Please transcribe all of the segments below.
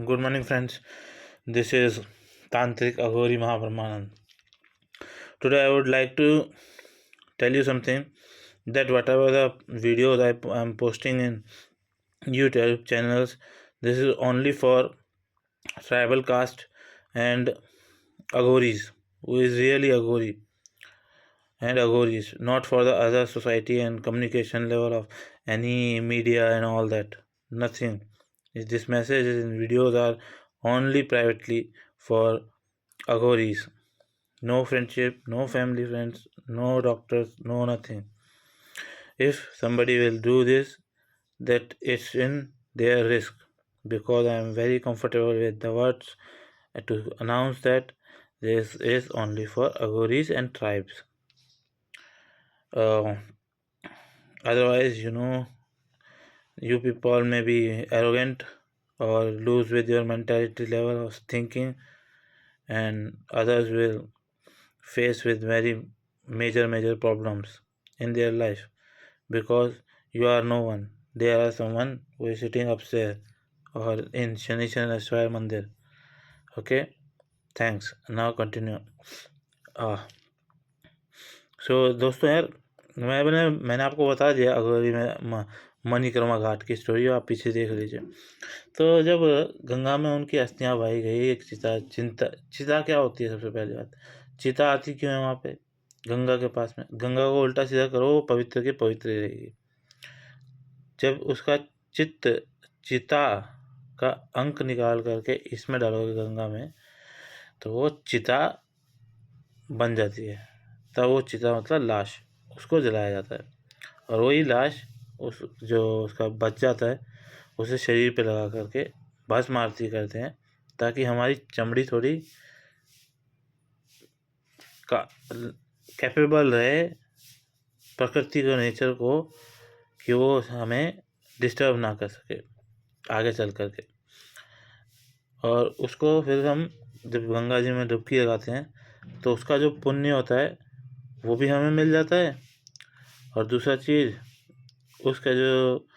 Good morning, friends. This is Tantric Aghori Mahabrahmanand. Today, I would like to tell you something that whatever the videos I am posting in YouTube channels, this is only for tribal caste and Aghoris, who is really Aghori and Aghoris, not for the other society and communication level of any media and all that. Nothing. This message in videos are only privately for Aghoris. No friendship, no family friends, no doctors, no nothing. If somebody will do this, that it's in their risk, because I am very comfortable with the words to announce that this is only for Aghoris and tribes. Uh, Otherwise, you people may be arrogant or lose with your mentality level of thinking, and others will face with very major problems in their life, because you are no one. There are someone who is sitting upstairs or in Shaniswarar Mandir. Okay, thanks. Now continue. सो दोस्तों यार, मैंने आपको बता दिया अगर मैं मणिकर्मा घाट की story आप पीछे देख लीजिए। तो जब गंगा में उनकी अस्थियां बहाई गई, एक चिता क्या होती है? सबसे पहली बात, चिता आती क्यों है वहाँ पे गंगा के पास में? गंगा को उल्टा सीधा करो, वो पवित्र की पवित्र रहेगी। जब उसका चिता का अंक निकाल करके इसमें डालोगे गंगा में, तो वो चिता बन जाती है। तब वो चिता मतलब लाश, उसको जलाया जाता है, और वही लाश उस जो उसका बच जाता है उसे शरीर पे लगा करके भस्म आरती करते हैं, ताकि हमारी चमड़ी थोड़ी कैपेबल रहे प्रकृति को, नेचर को, कि वो हमें डिस्टर्ब ना कर सके आगे चल करके। और उसको फिर हम जब गंगा जी में डुबकी लगाते हैं तो उसका जो पुण्य होता है वो भी हमें मिल जाता है। और दूसरा चीज़, उसका जो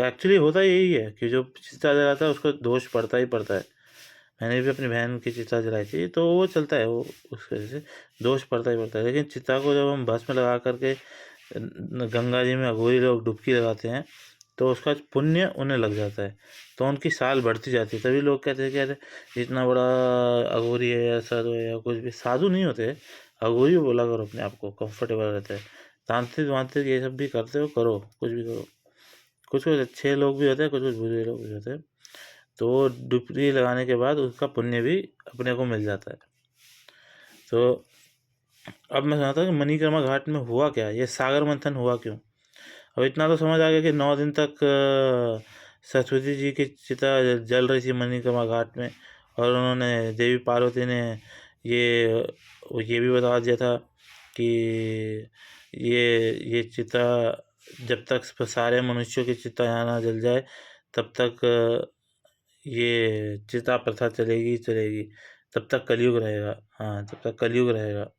एक्चुअली होता यही है कि जो चिता जलाता है उसको दोष पड़ता ही पड़ता है। मैंने भी अपनी बहन की चिता जलाई थी, तो वो चलता है, वो उसकी वजह से दोष पड़ता ही पड़ता है। लेकिन चिता को जब हम भस्म लगा करके गंगा जी में अघोरी लोग डुबकी लगाते हैं तो उसका पुण्य उन्हें लग जाता है, तो उनकी साल बढ़ती जाती है। तभी लोग कहते हैं कि अरे इतना बड़ा अघोरी है या साधु है या कुछ भी। साधु नहीं होते, अघोरी बोला करो अपने आप को, कंफर्टेबल रहता है। तांत्रिक वांत्रिक ये सब भी करते हो, करो, कुछ भी करो। कुछ कुछ अच्छे लोग भी होते हैं, कुछ कुछ बुरे लोग भी होते हैं। तो वो डुबकी लगाने के बाद उसका पुण्य भी अपने को मिल जाता है। तो अब मैं समझता हूँ कि मणिकर्मा घाट में हुआ क्या, ये सागर मंथन हुआ क्यों। अब इतना तो समझ आ गया कि 9 दिन तक सरस्वती जी की चिता जल रही थी मणिकर्मा घाट में, और उन्होंने देवी पार्वती ने ये भी बता दिया था कि ये चिता जब तक सारे मनुष्यों की चिता यहाँ ना जल जाए तब तक ये चिता प्रथा चलेगी चलेगी, तब तक कलयुग रहेगा। हाँ, तब तक कलयुग रहेगा।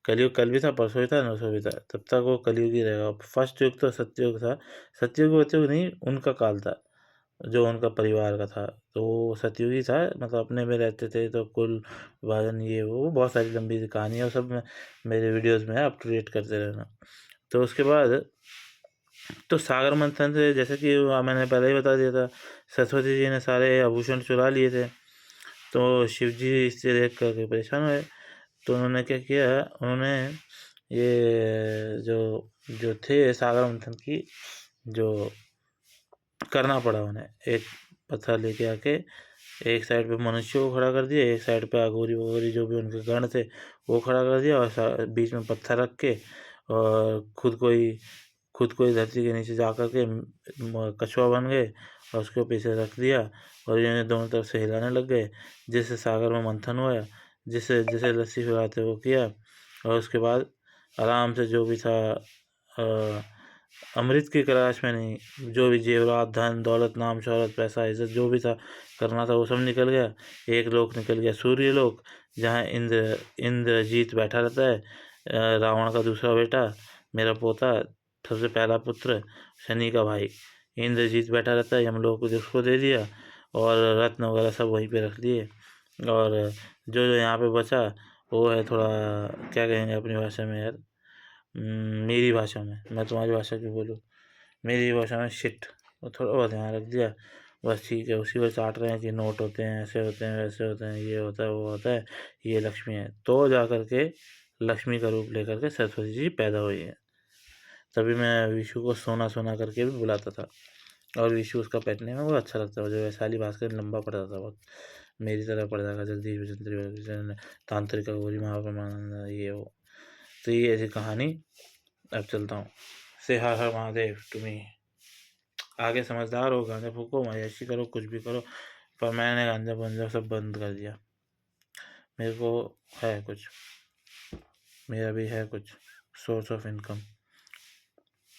कलयुग कल भी था, परसों भी था, नरसों भी था, तब तक वो कलयुग ही रहेगा। फर्स्ट युग तो सत्ययुग था, सत्ययुग वत्ययुग नहीं, उनका काल था जो उनका परिवार का था, तो वो सतयुग ही था। मतलब अपने में रहते थे, तो कुल विभाजन ये वो बहुत सारी लंबी सी कहानी है, वो सब मेरे वीडियोज़ में है, अप टू डेट करते रहना। तो उसके बाद तो सागर मंथन से, जैसे कि मैंने पहले ही बता दिया था, सरस्वती जी ने सारे आभूषण चुरा लिए थे। तो शिव जी इससे देख करके परेशान हुए, तो उन्होंने क्या किया, उन्होंने ये जो जो थे सागर मंथन की जो करना पड़ा उन्हें, एक पत्थर लेके आके एक साइड पे मनुष्य को खड़ा कर दिया, एक साइड पे अघोरी वघोरी जो भी उनके गण थे वो खड़ा कर दिया, और बीच में पत्थर रख के, और खुद को ही धरती के नीचे जा कर के कछुआ बन गए, और उसके पीछे रख दिया, और इन्हें दोनों तरफ से हिलाने लग गए, जिससे सागर में मंथन हुआ, जिससे जैसे लस्सी पिलाते वो किया। और उसके बाद आराम से जो भी था अमृत की तलाश में नहीं, जो भी जेवरात, धन दौलत, नाम शौहरत, पैसा, इज्जत जो भी था करना था वो सब निकल गया। एक लोक निकल गया, सूर्य लोक, जहाँ इंद्रजीत बैठा रहता है, रावण का दूसरा बेटा, मेरा पोता, सबसे पहला पुत्र, शनि का भाई इंद्रजीत बैठा रहता है, यमलोक को उसको दे दिया। और रत्न वगैरह सब वहीं पे रख लिए। और जो जो यहाँ पे बचा वो है थोड़ा, क्या कहेंगे अपनी भाषा में यार, मेरी भाषा में, मैं तुम्हारी भाषा क्यों बोलूँ, मेरी भाषा में शिट, वो थोड़ा बहुत यहाँ रख दिया। बस ठीक है, उसी पर चाट रहे हैं कि नोट होते हैं, ऐसे होते हैं, वैसे होते हैं, ये होता है, वो होता है, ये लक्ष्मी है। तो जा कर के लक्ष्मी का रूप लेकर के सरस्वती जी पैदा हुई है। तभी मैं विशु को सोना सोना करके भी बुलाता था। और विशु उसका पेट नेम है, वो अच्छा लगता है मुझे। वैशाली भास्कर लंबा पड़ता था बहुत, मेरी तरह पड़ जाएगा, जगदीश बचंत्री तांत्रिक गौरी महाप्रमानंद, ये वो। तो ये ऐसी कहानी। अब चलता हूँ। से हर हर महादेव तुम्हें आगे समझदार हो, गांजा फूको, मयाशी करो, कुछ भी करो, पर मैंने गांजा पंजा सब बंद कर दिया। मेरे को है कुछ, मेरा भी है कुछ सोर्स ऑफ इनकम।